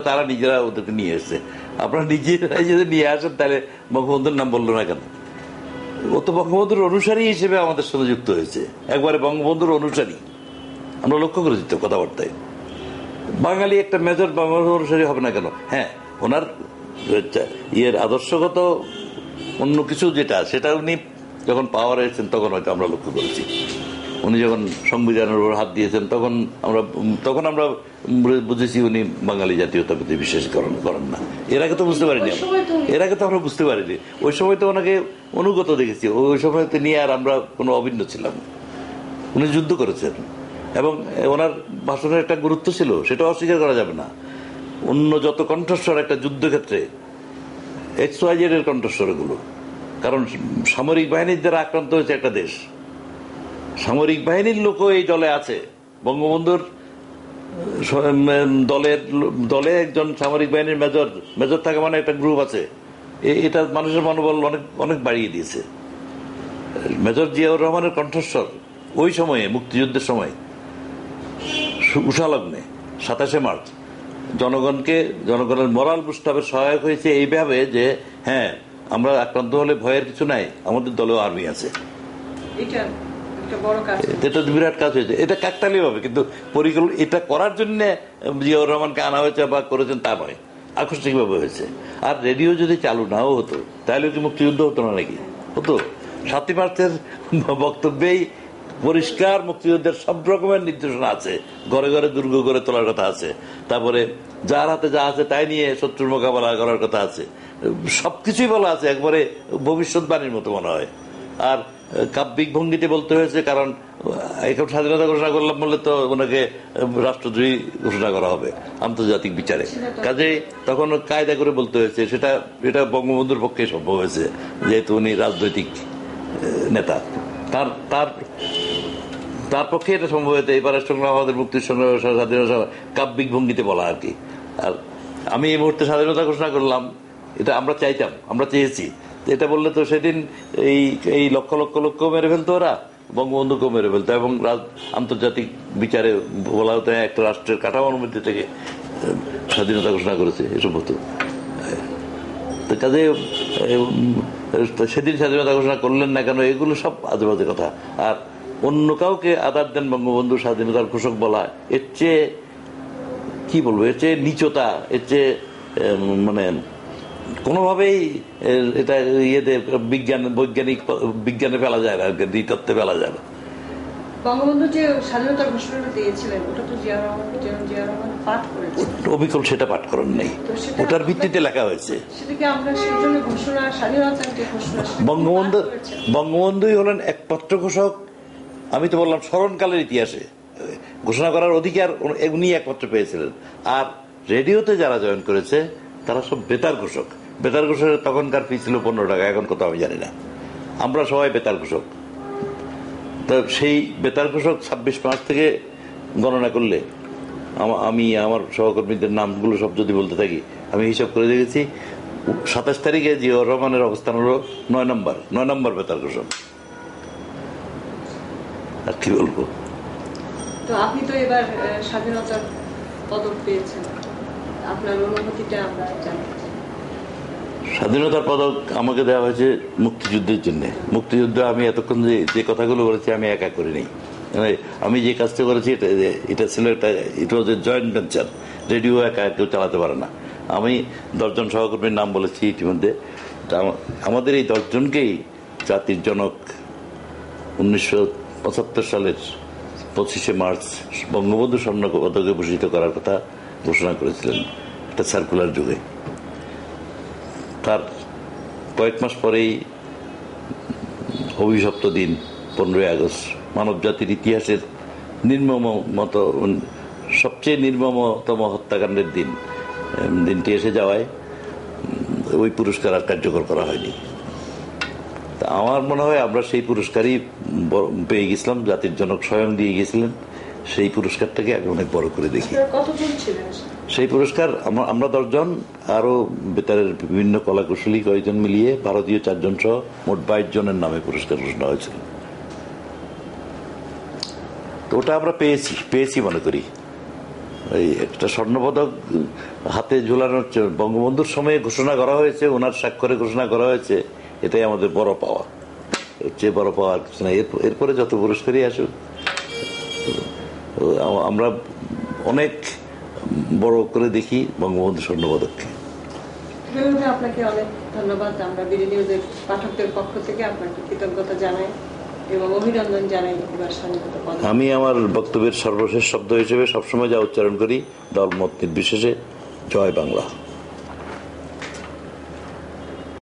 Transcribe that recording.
তারা নিজেরা ওদেরকে নিয়ে এসছে। আপনারা নিজেরাই যদি নিয়ে আসেন তাহলে বঙ্গবন্ধুর নাম বললো না কেন? ও তো বঙ্গবন্ধুর অনুসারী হিসেবে আমাদের সাথে যুক্ত হয়েছে, একবারে বঙ্গবন্ধুর অনুসারী। আমরা লক্ষ্য করেছি তো কথাবার্তায়। বাঙালি একটা মেজর বঙ্গবন্ধুর অনুসারী হবে না কেন? হ্যাঁ, ওনার আদর্শগত অন্য কিছু যেটা, সেটা উনি যখন পাওয়ার এসেছেন তখন হয়তো আমরা লক্ষ্য করেছি। উনি যখন সংবিধানের উপর হাত দিয়েছেন তখন আমরা বুঝেছি উনি বাঙালি জাতীয়তাবাদী বিশ্বাস করেন না। এর আগে তো বুঝতে পারিনি, আমরা বুঝতে পারিনি। ওই সময় তো ওনাকে অনুগত দেখেছি, ওই সময় তো নিয়ে আর আমরা কোনো অভিন্ন ছিলাম। উনি যুদ্ধ করেছেন এবং ওনার ভাষণের একটা গুরুত্ব ছিল, সেটা অস্বীকার করা যাবে না। অন্য যত কণ্ঠস্বর একটা যুদ্ধক্ষেত্রে XYZ এর কণ্ঠস্বর এগুলো, কারণ সামরিক বাহিনীর দ্বারা আক্রান্ত হয়েছে একটা দেশ, সামরিক বাহিনীর লোকও এই দলে আছে। বঙ্গবন্ধুর দলে একজন সামরিক বাহিনীর মেজর থাকে, মানে একটা গ্রুপ আছে। এটা মানুষের মনোবল অনেক বাড়িয়ে দিয়েছে। মেজর জিয়াউর রহমানের কণ্ঠস্বর ওই সময়ে, মুক্তিযুদ্ধের সময় উষালগ্নে 27শে মার্চ জনগণের মরাল বুস্টাপের সহায়ক হয়েছে এইভাবে যে হ্যাঁ, আমরা আক্রান্ত হলে ভয়ের কিছু নাই, আমাদের দলেও আর্মি আছে। এটা বিরাট কাজ হয়েছে, এটা কাকতালীয় ভাবে, কিন্তু এটা করার জন্য জিয়াউর রহমানকে আনা হয়েছে বা করেছেন তা নয়, আকস্মিক ভাবে হয়েছে। আর রেডিও যদি চালু নাও হতো তাহলে কি মুক্তিযুদ্ধ হতো না নাকি? হতো। 7ই মার্চের বক্তব্যেই পরিষ্কার মুক্তিযুদ্ধের সব রকমের নির্দেশনা আছে, ঘরে ঘরে দুর্গ গড়ে তোলার কথা আছে, তারপরে যার হাতে যা আছে তাই নিয়ে শত্রুর মোকাবেলা করার কথা আছে, সবকিছুই বলা আছে, একবারে ভবিষ্যৎবাণীর মতো মনে হয়। আর কাব্যিক ভঙ্গিতে বলতে হয়েছে, কারণ এখন স্বাধীনতা ঘোষণা করলাম বললে তো ওনাকে রাষ্ট্রদ্রোহী ঘোষণা করা হবে আন্তর্জাতিক বিচারে, কাজেই তখন কায়দা করে বলতে হয়েছে। এটা বঙ্গবন্ধুর পক্ষে সম্ভব হয়েছে, যেহেতু উনি রাজনৈতিক নেতা। তার পক্ষে এটা সম্ভব হয়েছে। এবারের সংগ্রাম আমাদের মুক্তির সংগ্রাম, স্বাধীনতা কাব্যিক ভঙ্গিতে বলা আর কি। আর আমি এই মুহূর্তে স্বাধীনতা ঘোষণা করলাম, এটা আমরা চাইতাম, আমরা চেয়েছি। এটা বললে তো সেদিন এই লক্ষ লক্ষ লোক মেরে ফেলতো, ওরা বঙ্গবন্ধুকেও মেরে ফেলতো, এবং আন্তর্জাতিক বিচারে বলা হতো একটা রাষ্ট্রের কাঠামোর মধ্যে থেকে স্বাধীনতা ঘোষণা করেছে, এসব হতো। কাজে সেদিন স্বাধীনতা ঘোষণা করলেন না কেন, এগুলো সব আজে বাজে কথা। আর অন্য কাউকে আদার দেন বঙ্গবন্ধু স্বাধীনতার ঘোষক বলা, এর চেয়ে কি বলবো, এর চেয়ে নিচতা, এর চেয়ে মানে কোনোভাবেই এটা বিজ্ঞানে ফেলা যায় না, নৃতত্ত্বে ফেলা যায় না। বঙ্গবন্ধু যে স্বাধীনতার ঘোষণাটা দিয়েছিলেন, ওটা তো জিয়া রহমান পাঠ করেছেন। অবিকল সেটা পাঠ করেন নাই, ওটার ভিত্তিতে লেখা হয়েছে। সেটাকে আমরা সেই জন্য ঘোষণা, স্বাধীনতার যে ঘোষণা, বঙ্গবন্ধুই হলেন একমাত্র ঘোষক। আমি তো বললাম স্মরণকালের ইতিহাসে ঘোষণা করার অধিকার উনি একমাত্র পেয়েছিলেন। আর রেডিওতে যারা জয়েন করেছে তারা সব বেতার ঘোষক। বেতার ঘোষকের তখনকার ফি ছিল 15 টাকা, এখন কত আমি জানি না। আমরা সবাই বেতার ঘোষক। তো সেই বেতার ঘোষক 26 মার্চ থেকে গণনা করলে আমি আমার সহকর্মীদের নামগুলো সব যদি বলতে থাকি, আমি হিসাব করে দেখেছি 27 তারিখে জিয়াউর রহমানের অবস্থান হলো 9 নম্বর বেতার ঘোষক। আর কি বলবো। তো আপনি তো এবার স্বাধীনতার পদক পেয়েছেন, আপনার অনুভূতিটা আমরা জানতে চাই। স্বাধীনতার পদক আমাকে দেওয়া হয়েছে মুক্তিযুদ্ধের জন্য। মুক্তিযুদ্ধ আমি এতক্ষণ যে কথাগুলো বলেছি আমি একা করিনি। আমি যে কাজটা করেছি এটা ছিল ইট ওয়াজ এ জয়েন্ট ভেঞ্চার। রেডিও একা কেউ চালাতে পারে না। আমি 10 জন সহকর্মীর নাম বলেছি ইতিমধ্যে। আমাদের এই 10 জনকেই জাতির জনক 1975 সালের 25শে মার্চ বঙ্গবন্ধু স্বর্ণ পদকে ভূষিত করার কথা ঘোষণা করেছিলেন একটা সার্কুলার যুগে। তার কয়েক মাস পরেই অভিশপ্ত দিন 15ই আগস্ট, মানব জাতির ইতিহাসের সবচেয়ে নির্মমতম হত্যাকাণ্ডের দিনটি এসে যাওয়ায় ওই পুরস্কার আর কার্যকর করা হয়নি। তা আমার মনে হয় আমরা সেই পুরস্কারই পেয়ে গেছিলাম, জাতির জনক স্বয়ং দিয়ে গিয়েছিলেন। সেই পুরস্কারটাকে অনেক বড় করে দেখি। সেই পুরস্কার আমরা 10 জন, আরো বেতারের বিভিন্ন কলাকুশলী কয়েকজন মিলিয়ে ভারতীয় 4 জন সহ মোট 22 জনের নামে পুরস্কার ঘোষণা হয়েছিল। তো ওটা আমরা পেয়েছি মনে করি। এই একটা স্বর্ণপদক হাতে ঝুলানোর বঙ্গবন্ধুর সময়ে ঘোষণা করা হয়েছে, ওনার স্বাক্ষরে ঘোষণা করা হয়েছে, এটাই আমাদের বড় পাওয়া। এর চেয়ে বড় পাওয়া আর কিছু না। এরপরে যত পুরস্কারই আসুক, আমরা অনেক বড় করে দেখি বঙ্গবন্ধু স্বর্ণপদককে। আপনাকে অনেক ধন্যবাদ। আমরা বিডি নিউজের পাঠকদের পক্ষ থেকে আপনাকে কৃতজ্ঞতা জানাই এবং অভিনন্দন জানাই এবার স্বাধীনতা পদক। আমি আমার বক্তব্যের সর্বশেষ শব্দ হিসেবে সবসময় যা উচ্চারণ করি, দলমত নির্বিশেষে, জয় বাংলা।